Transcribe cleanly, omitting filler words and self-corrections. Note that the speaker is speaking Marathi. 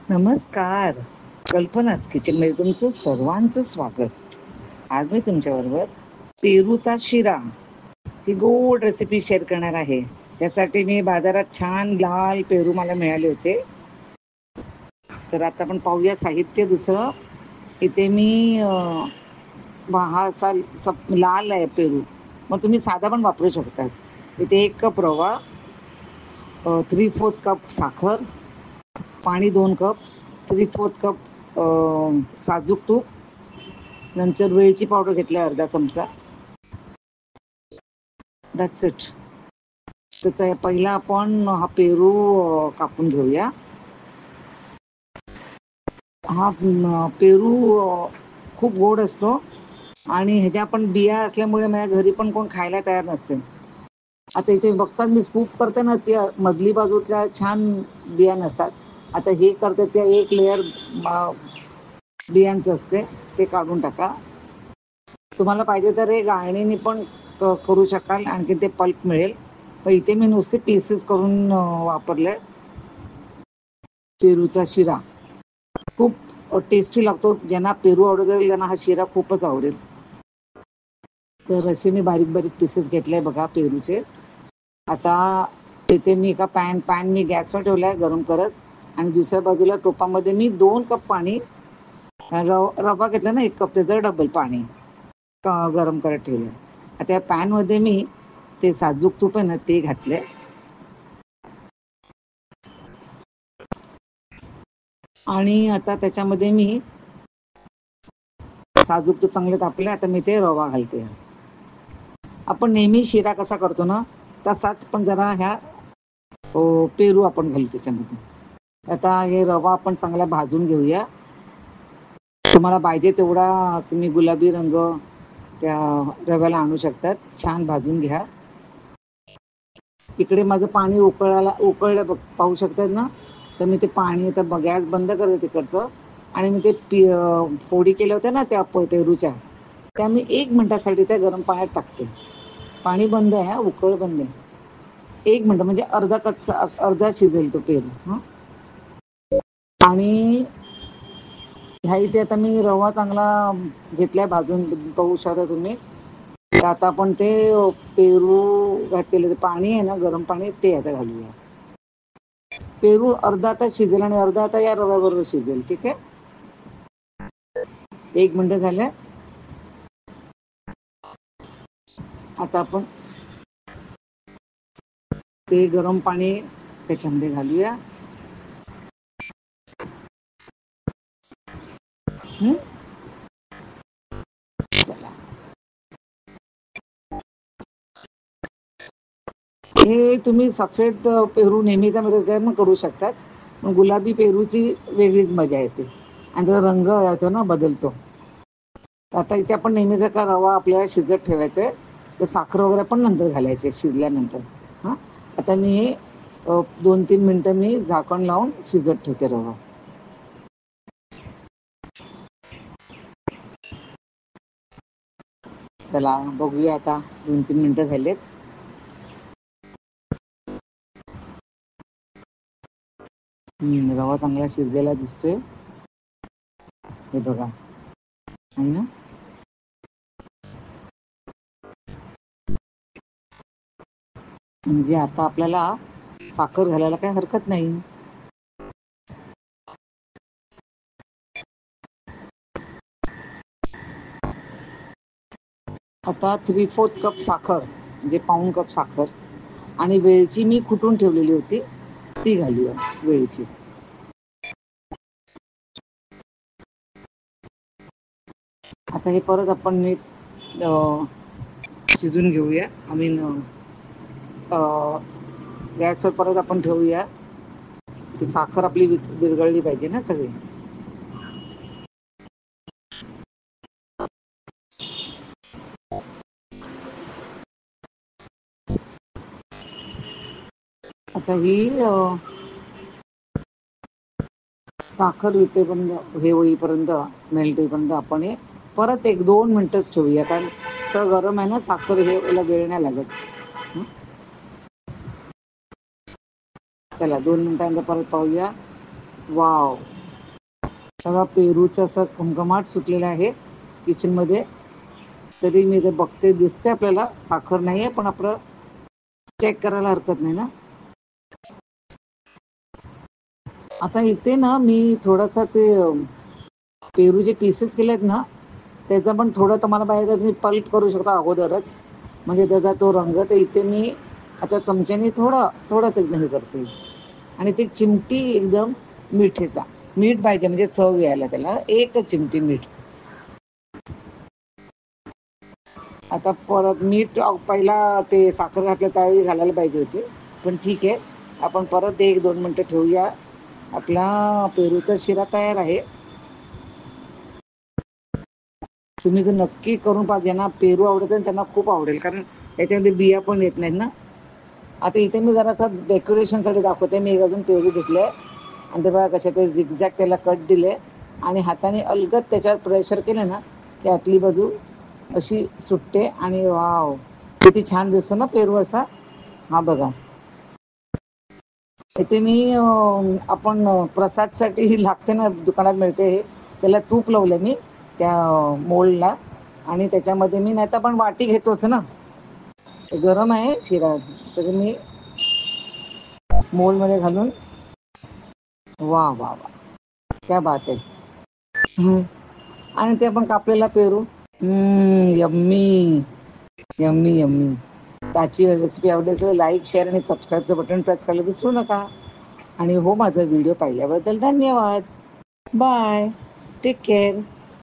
नमस्कार. कल्पनाच किचनमध्ये तुमचं सर्वांचं स्वागत. आज मी तुमच्याबरोबर पेरूचा शिरा ही गोड रेसिपी शेअर करणार आहे. ज्यासाठी मी बाजारात छान लाल पेरू मला मिळाले होते. तर आता आपण पाहूया साहित्य दुसरं. इथे मी हा असा लाल आहे पेरू, मग तुम्ही साधा पण वापरू शकतात. इथे 1 कप रवा, 3/4 कप साखर, पाणी 2 कप, 3/4 कप साजूक तूप, नंतर वेलची पावडर घेतली अर्धा चमचा. That's it. त्याचा पहिला आपण हा पेरू कापून घेऊया. हा पेरू खूप गोड असतो आणि ह्याच्या पण बिया असल्यामुळे माझ्या घरी पण कोण खायला तयार नसते. आता इथे बघतात मी स्कूप करते ना, ती मधली बाजूच्या छान बिया नसतात. आता हे करते ते एक लेअर बियांचं असते, ते काढून टाका. तुम्हाला पाहिजे तर हे गाळणीने पण करू शकाल, आणखी ते पल्प मिळेल. पण इथे मी नुसते पीसेस करून वापरले. पेरूचा शिरा खूप टेस्टी लागतो. ज्यांना पेरू आवडत असेल त्यांना हा शिरा खूपच आवडेल. तर असे मी बारीक बारीक पीसेस घेतले बघा पेरूचे. आता इथे मी एका पॅन मी गॅसवर ठेवलाय गरम करत, आणि दुसऱ्या बाजूला टोपामध्ये मी 2 कप पाणी, रवा घेतला ना 1 कप, त्याचं डबल पाणी गरम करत ठेवलं. आता या पॅनमध्ये मी ते साजूक तूप आहे ना ते घातले, आणि आता त्याच्यामध्ये मी साजूक तूप चांगलं तापले. आता मी ते रवा घालते. आपण नेहमी शिरा कसा करतो ना तसाच, पण जरा ह्या पेरू आपण घालू त्याच्यामध्ये. आता हे रवा आपण चांगला भाजून घेऊया. तुम्हाला पाहिजे तेवढा तुम्ही गुलाबी रंग त्या रव्याला आणू शकतात. छान भाजून घ्या. इकडे माझं पाणी उकळलं पाहू शकतात ना. तर मी ते पाणी आता गॅस बंद करते तिकडचं, आणि मी ते फोडी केल्या होत्या ना त्या पेरूच्या, त्या मी 1 मिनिटासाठी त्या गरम पाण्यात टाकते. पाणी बंद आहे, उकळ बंद आहे. 1 मिनिट म्हणजे अर्धा शिजेल तो पेरू. हां, आणि ह्या इथे आता मी रवा चांगला घेतलाय भाजून, पाहू शकता तुम्ही. तर आता आपण ते पेरू घातलेलं पाणी आहे ना, गरम पाणी, ते आता घालूया. पेरू अर्धा तास शिजेल आणि अर्धा तास या रव्याबरोबर शिजेल. ठीक आहे. 1 मिनिट झालं. आता आपण ते गरम पाणी त्याच्यामध्ये घालूया. चला, हे तुम्ही सफेद पेरू नेहमीचा मग करू शकतात, पण गुलाबी पेरूची वेगळीच मजा येते आणि त्याचा रंग याचा ना बदलतो. आता इथे आपण नेहमीचा का रवा आपल्याला शिजत ठेवायचा आहे, तर साखर वगैरे पण नंतर घालायचे शिजल्यानंतर. हां, आता मी हे 2-3 मिनटं मी झाकण लावून शिजत ठेवते रवा. चला बघूया, आता 2-3 मिनटं झालेत. रवा चांगला शिजलेला दिसतोय, हे बघा. आहे ना. म्हणजे आता आपल्याला साखर घालायला काही हरकत नाही. आता 3/4 कप साखर, म्हणजे पाऊण कप साखर, आणि वेलची मी कुटून ठेवलेली होती ती घालूया. वेलची आता हे परत आपण नीट शिजून घेऊया. गॅसवर परत आपण ठेवूया. ती साखर आपली विरघळली पाहिजे ना सगळी. आता ही साखर हे होईपर्यंत, मेल्ट होईपर्यंत आपण हे परत 1-2 मिनटंच ठेवूया, कारण सगळं गरम आहे ना, साखर हे याला वेळ नाही लागत. चला 2 मिनिटांनंतर परत पाहूया. वाव, सगळा पेरूचा असा घमघमाट सुटलेला आहे किचनमध्ये. तरी मी ते बघते, दिसते आपल्याला साखर नाहीये, पण आपलं चेक करायला हरकत नाही ना. आता इथे ना मी थोडासा ते पेरूचे पीसेस केलेत ना, त्याचा पण थोडं तुम्हाला पाहिजे तर तुम्ही पल्प करू शकता अगोदरच, म्हणजे त्याचा तो रंग. तर इथे मी आता चमच्याने थोडाच एकदम हे करते, आणि ते चिमटी एकदम मिठीचा, मीठ पाहिजे म्हणजे चव यायला त्याला, एकच चिमटी मीठ. आता परत मीठ पहिला ते साखर घातलं त्यावेळी घालायला पाहिजे होते, पण ठीक आहे, आपण परत 1-2 मिनटं ठेवूया. आपला पेरूचा शिरा तयार आहे. तुम्ही जर नक्की करून पाहिजे, ज्यांना पेरू आवडत त्यांना खूप आवडेल, कारण त्याच्यामध्ये बिया पण येत नाहीत ना. आता इथे मी जरासा डेकोरेशनसाठी दाखवते. मी एक अजून पेरू घेतले आणि ते बघा कशा ते झिगझॅग त्याला कट दिले, आणि हाताने अलगद त्याच्यावर प्रेशर केलं ना की आतली बाजू अशी सुटते, आणि वाव, किती छान दिसतो ना पेरू असा. हा बघा, इथे मी आपण प्रसादसाठी लागते ना, दुकानात मिळते हे, त्याला तूप लावलं मी त्या मोल्डला, आणि त्याच्यामध्ये मी, नाही तर आपण वाटी घेतोच ना, गरम आहे शिरा, तर मी मोल्डमध्ये घालून, वा वा वा, क्या बात आहे. आणि ते आपण कापलेला पेरू, यम्मी यम्मी यम्मी. त्याची रेसिपी आवडेल तर लाईक, शेअर आणि सबस्क्राईबचं बटन प्रेस करायला विसरू नका. आणि हो, माझा व्हिडिओ पाहिल्याबद्दल धन्यवाद. Bye, take care.